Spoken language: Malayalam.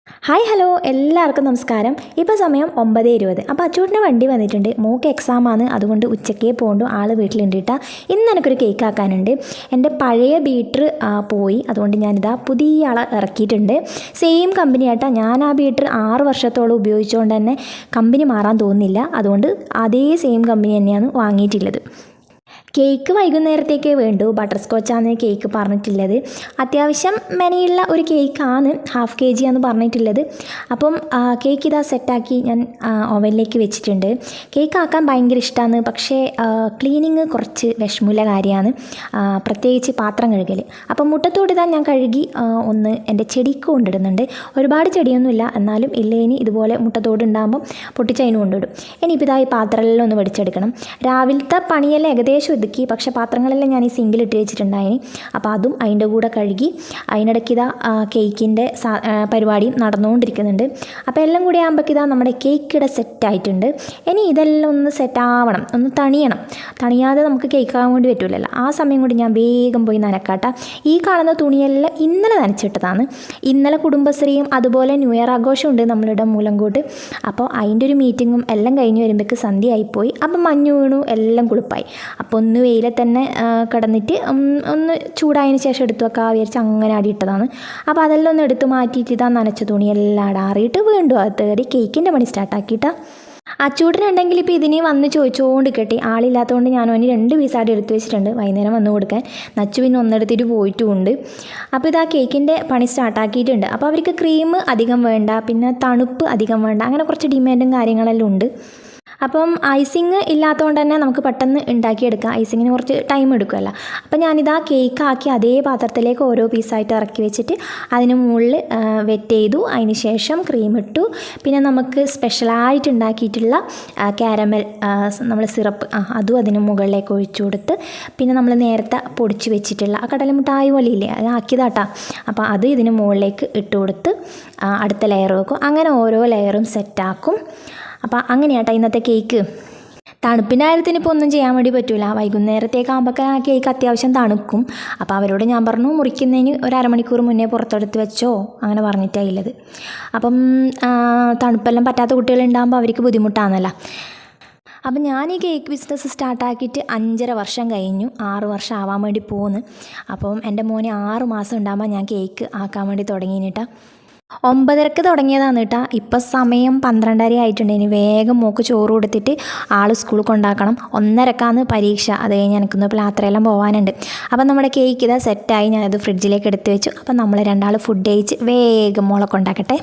ഹായ് ഹലോ എല്ലാവർക്കും നമസ്കാരം. ഇപ്പോൾ സമയം 9:20. അപ്പോൾ അച്ചൂട്ടിൻ്റെ വണ്ടി വന്നിട്ടുണ്ട്. മോൾക്ക് എക്സാമാണ്, അതുകൊണ്ട് ഉച്ചക്കേ പോകണ്ടു. ആൾ വീട്ടിലുണ്ട് കേട്ടോ. ഇന്ന് എനിക്കൊരു കേക്ക് ആക്കാനുണ്ട്. എൻ്റെ പഴയ ബീറ്റർ പോയി, അതുകൊണ്ട് ഞാനിതാ പുതിയ ആളെ ഇറക്കിയിട്ടുണ്ട്. സെയിം കമ്പനി ആയിട്ടാ. ഞാൻ ആ ബീറ്റർ 6 വർഷത്തോളം ഉപയോഗിച്ചുകൊണ്ട് തന്നെ കമ്പനി മാറാൻ തോന്നുന്നില്ല. അതുകൊണ്ട് അതേ സെയിം കമ്പനി തന്നെയാണ് വാങ്ങിയിട്ടുള്ളത്. കേക്ക് വൈകുന്നേരത്തേക്കേ വേണ്ടു. ബട്ടർ സ്കോച്ചാണ് കേക്ക് പറഞ്ഞിട്ടുള്ളത്. അത്യാവശ്യം മെനയുള്ള ഒരു കേക്കാണ്. 1/2 kg ആണ് പറഞ്ഞിട്ടുള്ളത്. അപ്പം കേക്ക് ഇതാ സെറ്റാക്കി ഞാൻ ഓവനിലേക്ക് വെച്ചിട്ടുണ്ട്. കേക്ക് ആക്കാൻ ഭയങ്കര ഇഷ്ടമാണ്, പക്ഷേ ക്ലീനിങ് കുറച്ച് വിഷമമുള്ള കാര്യമാണ്, പ്രത്യേകിച്ച് പാത്രം കഴുകൽ. അപ്പം മുട്ടത്തോട് ഇതാ ഞാൻ കഴുകി ഒന്ന് എൻ്റെ ചെടിക്ക് കൊണ്ടിടുന്നുണ്ട്. ഒരുപാട് ചെടിയൊന്നുമില്ല, എന്നാലും ഇനി ഇതുപോലെ മുട്ടത്തോട് ഉണ്ടാകുമ്പം പൊട്ടിച്ചതിന് കൊണ്ടിടും. ഇനിയിപ്പോൾ ഇതാ ഈ പാത്രമെല്ലാം ഒന്ന് വെടിച്ചെടുക്കണം. രാവിലത്തെ പണിയെല്ലാം ഏകദേശം ഒതുക്കി, പക്ഷേ പാത്രങ്ങളെല്ലാം ഞാൻ ഈ സിങ്കിലിട്ട് വെച്ചിട്ടുണ്ടായിന്. അപ്പോൾ അതും അതിൻ്റെ കൂടെ കഴുകി. അതിനിടയ്ക്ക് ഇതാ കേക്കിൻ്റെ പരിപാടിയും നടന്നുകൊണ്ടിരിക്കുന്നുണ്ട്. അപ്പോൾ എല്ലാം കൂടി ആകുമ്പോഴേക്ക് ഇതാ നമ്മുടെ കേക്കിടെ സെറ്റായിട്ടുണ്ട്. ഇനി ഇതെല്ലാം ഒന്ന് സെറ്റാവണം, ഒന്ന് തണിയാതെ നമുക്ക് കേക്ക് ആകാൻ വേണ്ടി പറ്റില്ലല്ലോ. ആ സമയം കൊണ്ട് ഞാൻ വേഗം പോയി നനക്കാട്ട. ഈ കാണുന്ന തുണിയെല്ലാം ഇന്നലെ നനച്ചിട്ടതാണ്. ഇന്നലെ കുടുംബശ്രീയും അതുപോലെ ന്യൂ ഇയർ ആഘോഷമുണ്ട് നമ്മളുടെ മൂലംകോട്ട്. അപ്പോൾ അതിൻ്റെ ഒരു മീറ്റിങ്ങും എല്ലാം കഴിഞ്ഞ് വരുമ്പോഴേക്ക് സന്ധ്യയായിപ്പോയി. അപ്പം മഞ്ഞ് വീണു, എല്ലാം കുളിപ്പായി. അപ്പോൾ ഒന്ന് വെയിലെ തന്നെ കിടന്നിട്ട് ഒന്ന് ചൂടായതിന് ശേഷം എടുത്തു വെക്കാൻ വിചാരിച്ച് അങ്ങനെ അടിയിട്ടതാണ്. അപ്പോൾ അതെല്ലാം ഒന്ന് എടുത്ത് മാറ്റിയിട്ട് ഇതാ നനച്ച തുണി എല്ലാം ആറിയിട്ട് വീണ്ടും അത് കയറി കേക്കിൻ്റെ പണി സ്റ്റാർട്ടാക്കിയിട്ടാ. അച്ചൂട്ടനുണ്ടെങ്കിൽ ഇപ്പോൾ ഇതിനെ വന്ന് ചോദിച്ചുകൊണ്ട് കെട്ടി. ആളില്ലാത്തതുകൊണ്ട് ഞാൻ അവന് 2 പീസായിട്ട് എടുത്ത് വെച്ചിട്ടുണ്ട്, വൈകുന്നേരം വന്ന് കൊടുക്കാൻ. നച്ചു പിന്നെ ഒന്നെടുത്തിട്ട് പോയിട്ടുമുണ്ട്. അപ്പോൾ ഇതാ കേക്കിൻ്റെ പണി സ്റ്റാർട്ടാക്കിയിട്ടുണ്ട്. അപ്പോൾ അവർക്ക് ക്രീം അധികം വേണ്ട, പിന്നെ തണുപ്പ് അധികം വേണ്ട, അങ്ങനെ കുറച്ച് ഡിമാൻഡും കാര്യങ്ങളെല്ലാം ഉണ്ട്. അപ്പം ഐസിങ് ഇല്ലാത്തതുകൊണ്ട് തന്നെ നമുക്ക് പെട്ടെന്ന് ഉണ്ടാക്കിയെടുക്കാം. ഐസിങ്ങിന് കുറച്ച് ടൈം എടുക്കുമല്ലോ. അപ്പം ഞാനിതാ കേക്കാക്കി അതേ പാത്രത്തിലേക്ക് ഓരോ പീസായിട്ട് ഇറക്കി വെച്ചിട്ട് അതിന് മുകളിൽ വെറ്റ് ചെയ്തു. അതിന് ശേഷം ക്രീം ഇട്ടു. പിന്നെ നമുക്ക് സ്പെഷ്യലായിട്ട് ഉണ്ടാക്കിയിട്ടുള്ള കാരമൽ നമ്മൾ സിറപ്പ് അതും അതിന് മുകളിലേക്ക് ഒഴിച്ചു കൊടുത്ത്, പിന്നെ നമ്മൾ നേരത്തെ പൊടിച്ച് വെച്ചിട്ടുള്ള ആ കടലമിഠായി പോലെയില്ലേ, അത് ആക്കിയതാട്ടാ. അപ്പോൾ അത് ഇതിന് മുകളിലേക്ക് ഇട്ട് കൊടുത്ത് അടുത്ത ലെയർ വെക്കും. അങ്ങനെ ഓരോ ലെയറും സെറ്റാക്കും. അപ്പോൾ അങ്ങനെയാട്ടോ ഇന്നത്തെ കേക്ക്. തണുപ്പിൻ്റെ കാര്യത്തിന് ഇപ്പോൾ ഒന്നും ചെയ്യാൻ വേണ്ടി പറ്റില്ല. വൈകുന്നേരത്തേക്കാകുമ്പോൾ ആ കേക്ക് അത്യാവശ്യം തണുക്കും. അപ്പോൾ അവരോട് ഞാൻ പറഞ്ഞു, മുറിക്കുന്നതിന് ഒരു അരമണിക്കൂർ മുന്നേ പുറത്തെടുത്ത് വെച്ചോ, അങ്ങനെ പറഞ്ഞിട്ടാണ് ഉള്ളത്. അപ്പം തണുപ്പെല്ലാം പറ്റാത്ത കുട്ടികളുണ്ടാകുമ്പോൾ അവർക്ക് ബുദ്ധിമുട്ടാണല്ലോ. അപ്പം ഞാൻ ഈ കേക്ക് ബിസിനസ് സ്റ്റാർട്ടാക്കിയിട്ട് 5.5 വർഷം കഴിഞ്ഞു. 6 വർഷം ആവാൻ വേണ്ടി പോകുന്നു. അപ്പം എൻ്റെ മോനെ 6 മാസം ഉണ്ടാകുമ്പോൾ ഞാൻ കേക്ക് ആക്കാൻ വേണ്ടി തുടങ്ങിയിട്ടാ. 9:30 തുടങ്ങിയതാണ് കേട്ടോ. ഇപ്പം സമയം 12:30 ആയിട്ടുണ്ട്. ഇനി വേഗം മോക്ക് ചോറ് കൊടുത്തിട്ട് ആൾ സ്കൂളിൽ കൊണ്ടാക്കണം. 1:30 പരീക്ഷ. അത് കഴിഞ്ഞ് എനിക്കൊന്ന് യാത്രയെല്ലാം പോകാനുണ്ട്. അപ്പം നമ്മുടെ കേക്ക് ഇതാ സെറ്റായി. ഞാനത് ഫ്രിഡ്ജിലേക്ക് എടുത്ത് വെച്ചു. അപ്പം നമ്മൾ 2 ഫുഡ് കഴിച്ച് വേഗം മോളെ കൊണ്ടാക്കട്ടെ.